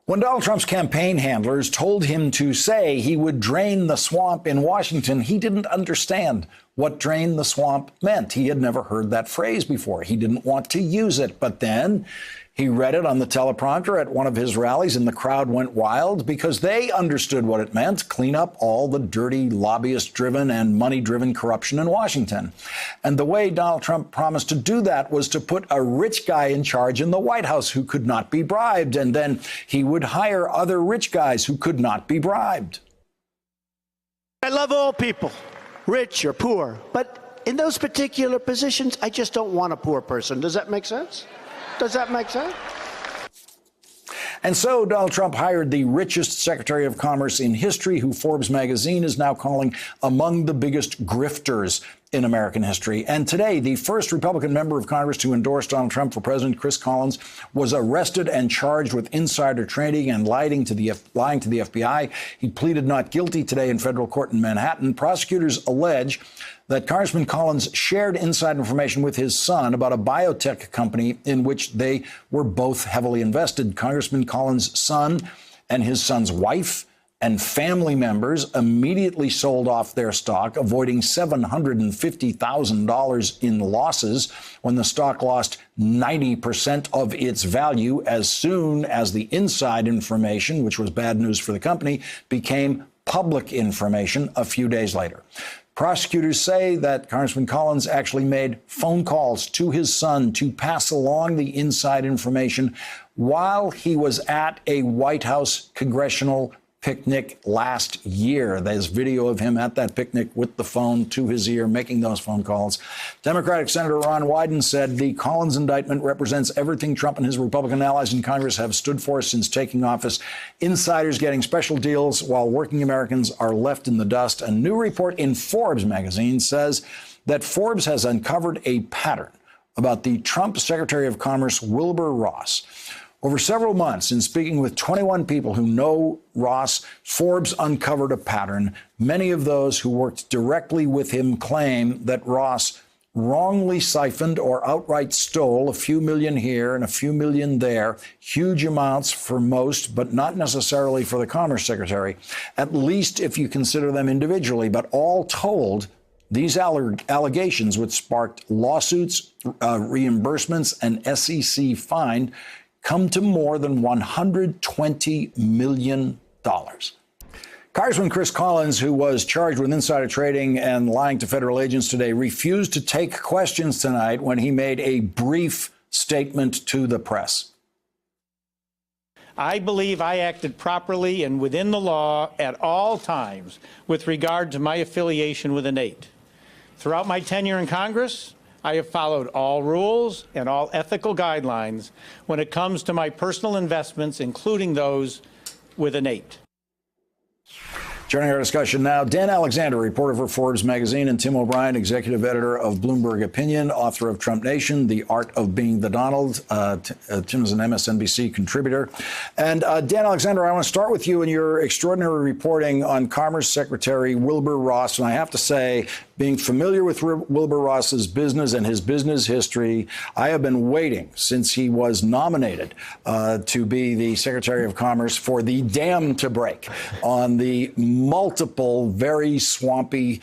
When Donald Trump's campaign handlers told him to say he would drain the swamp in Washington, he didn't understand what drain the swamp meant. He had never heard that phrase before. He didn't want to use it. But then he read it on the teleprompter at one of his rallies, and the crowd went wild because they understood what it meant: clean up all the dirty, lobbyist-driven and money-driven corruption in Washington. And the way Donald Trump promised to do that was to put a rich guy in charge in the White House who could not be bribed, and then he would hire other rich guys who could not be bribed. I love all people, rich or poor, but in those particular positions, I just don't want a poor person. Does that make sense? Does that make sense? And so Donald Trump hired the richest Secretary of Commerce in history, who Forbes magazine is now calling among the biggest grifters in American history. And today, the first Republican member of Congress to endorse Donald Trump for president, Chris Collins, was arrested and charged with insider trading and lying to the FBI. He pleaded not guilty today in federal court in Manhattan. Prosecutors allege that Congressman Collins shared inside information with his son about a biotech company in which they were both heavily invested. Congressman Collins' son and his son's wife and family members immediately sold off their stock, avoiding $750,000 in losses when the stock lost 90% of its value as soon as the inside information, which was bad news for the company, became public information a few days later. Prosecutors say that Congressman Collins actually made phone calls to his son to pass along the inside information while he was at a White House congressional picnic last year. There's video of him at that picnic with the phone to his ear, making those phone calls. Democratic Senator Ron Wyden said the Collins indictment represents everything Trump and his Republican allies in Congress have stood for since taking office. Insiders getting special deals while working Americans are left in the dust. A new report in Forbes magazine says that Forbes has uncovered a pattern about the Trump Secretary of Commerce, Wilbur Ross. Over several months, in speaking with 21 people who know Ross, Forbes uncovered a pattern. Many of those who worked directly with him claim that Ross wrongly siphoned or outright stole a few million here and a few million there, huge amounts for most, but not necessarily for the Commerce Secretary, at least if you consider them individually. But all told, these allegations, which sparked lawsuits, reimbursements, and SEC fine, come to more than $120 million. Congressman Chris Collins, who was charged with insider trading and lying to federal agents today, refused to take questions tonight when he made a brief statement to the press. I believe I acted properly and within the law at all times with regard to my affiliation with Innate. Throughout my tenure in Congress, I have followed all rules and all ethical guidelines when it comes to my personal investments, including those with Innate. Joining our discussion now, Dan Alexander, reporter for Forbes magazine, and Tim O'Brien, executive editor of Bloomberg Opinion, author of Trump Nation, The Art of Being the Donald. Tim is an MSNBC contributor. And Dan Alexander, I want to start with you and your extraordinary reporting on Commerce Secretary Wilbur Ross. And I have to say, being familiar with Wilbur Ross's business and his business history, I have been waiting since he was nominated to be the Secretary of Commerce for the dam to break on the multiple, very swampy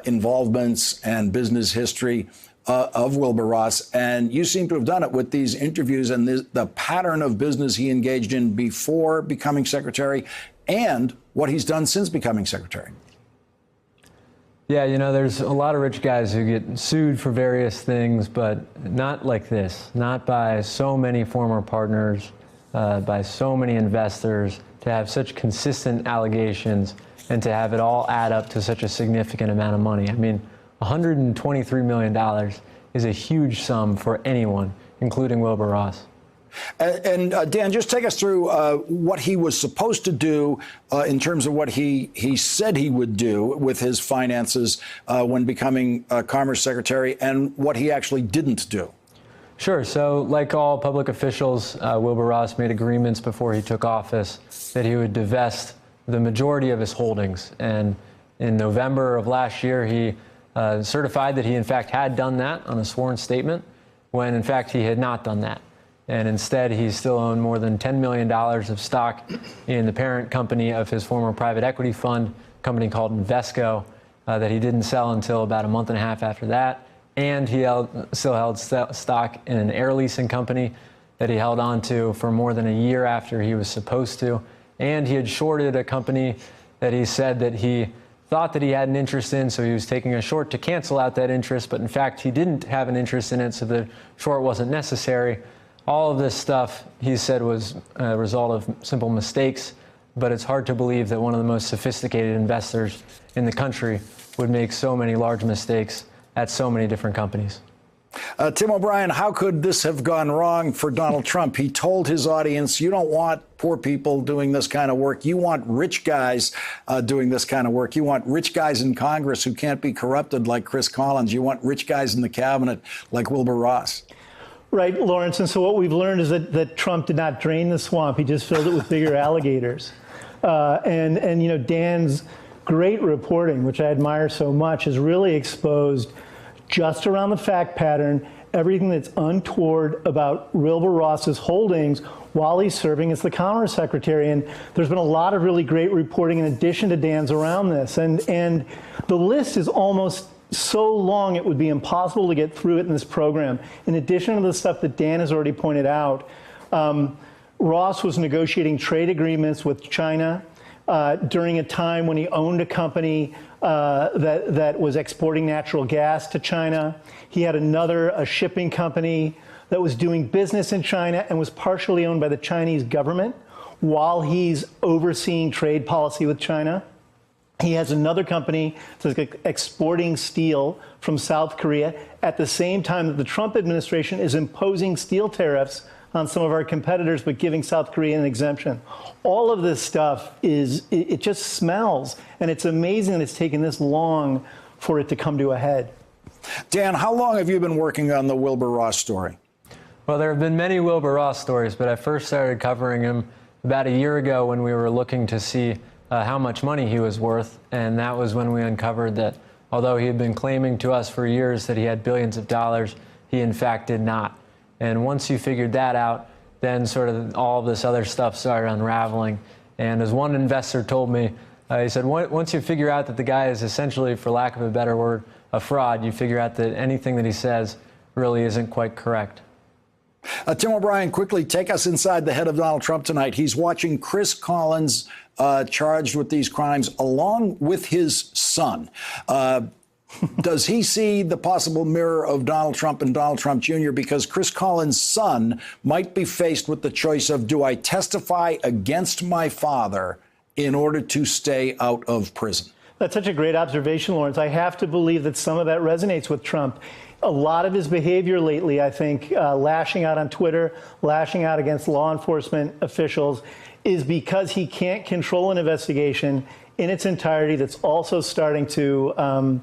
involvements and business history of Wilbur Ross. And you seem to have done it with these interviews and the pattern of business he engaged in before becoming secretary and what he's done since becoming secretary. Yeah, you know, there's a lot of rich guys who get sued for various things, but not like this, not by so many former partners, by so many investors, to have such consistent allegations and to have it all add up to such a significant amount of money. I mean, $123 million is a huge sum for anyone, including Wilbur Ross. And Dan, just take us through what he was supposed to do in terms of what he said he would do with his finances when becoming Commerce Secretary and what he actually didn't do. Sure. So like all public officials, Wilbur Ross made agreements before he took office that he would divest the majority of his holdings. And in November of last year, he certified that he, in fact, had done that on a sworn statement when, in fact, he had not done that. And instead, he still owned more than $10 million of stock in the parent company of his former private equity fund, a company called Invesco, that he didn't sell until about a month and a half after that. And he still held stock in an air leasing company that he held on to for more than a year after he was supposed to. And he had shorted a company that he said that he thought that he had an interest in, so he was taking a short to cancel out that interest, but in fact he didn't have an interest in it, so the short wasn't necessary. All of this stuff, he said, was a result of simple mistakes, but it's hard to believe that one of the most sophisticated investors in the country would make so many large mistakes at so many different companies. Tim O'Brien, how could this have gone wrong for Donald Trump? He told his audience, you don't want poor people doing this kind of work. You want rich guys doing this kind of work. You want rich guys in Congress who can't be corrupted like Chris Collins. You want rich guys in the cabinet like Wilbur Ross. Right, Lawrence. And so what we've learned is that Trump did not drain the swamp. He just filled it with bigger alligators. And you know, Dan's great reporting, which I admire so much, has really exposed just around the fact pattern everything that's untoward about Wilbur Ross's holdings while he's serving as the Commerce Secretary. And there's been a lot of really great reporting in addition to Dan's around this. And the list is almost so long it would be impossible to get through it in this program. In addition to the stuff that Dan has already pointed out, Ross was negotiating trade agreements with China during a time when he owned a company that was exporting natural gas to China. He had a shipping company that was doing business in China and was partially owned by the Chinese government while he's overseeing trade policy with China. He has another company that's exporting steel from South Korea at the same time that the Trump administration is imposing steel tariffs on some of our competitors, but giving South Korea an exemption. All of this stuff it just smells, and it's amazing that it's taken this long for it to come to a head. Dan, how long have you been working on the Wilbur Ross story? Well, there have been many Wilbur Ross stories, but I first started covering him about a year ago when we were looking to see how much money he was worth, and that was when we uncovered that although he had been claiming to us for years that he had billions of dollars, he in fact did not. And once you figured that out, then sort of all of this other stuff started unraveling. And as one investor told me, he said, once you figure out that the guy is essentially, for lack of a better word, a fraud, you figure out that anything that he says really isn't quite correct. Tim O'Brien, quickly take us inside the head of Donald Trump tonight. He's watching Chris Collins charged with these crimes along with his son. Does he see the possible mirror of Donald Trump and Donald Trump Jr.? Because Chris Collins' son might be faced with the choice of, do I testify against my father in order to stay out of prison? That's such a great observation, Lawrence. I have to believe that some of that resonates with Trump. A lot of his behavior lately, I think, lashing out on Twitter, lashing out against law enforcement officials, is because he can't control an investigation in its entirety that's also starting to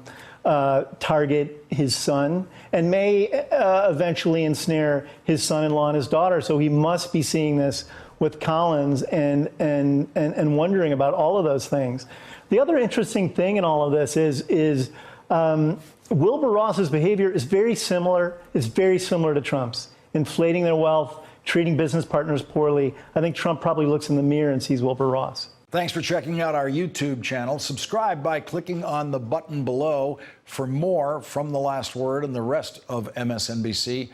target his son and may eventually ensnare his son-in-law and his daughter. So he must be seeing this with Collins and wondering about all of those things. The other interesting thing in all of this is Wilbur Ross's behavior is very similar to Trump's. Inflating their wealth, treating business partners poorly. I think Trump probably looks in the mirror and sees Wilbur Ross. Thanks for checking out our YouTube channel. Subscribe by clicking on the button below for more from The Last Word and the rest of MSNBC.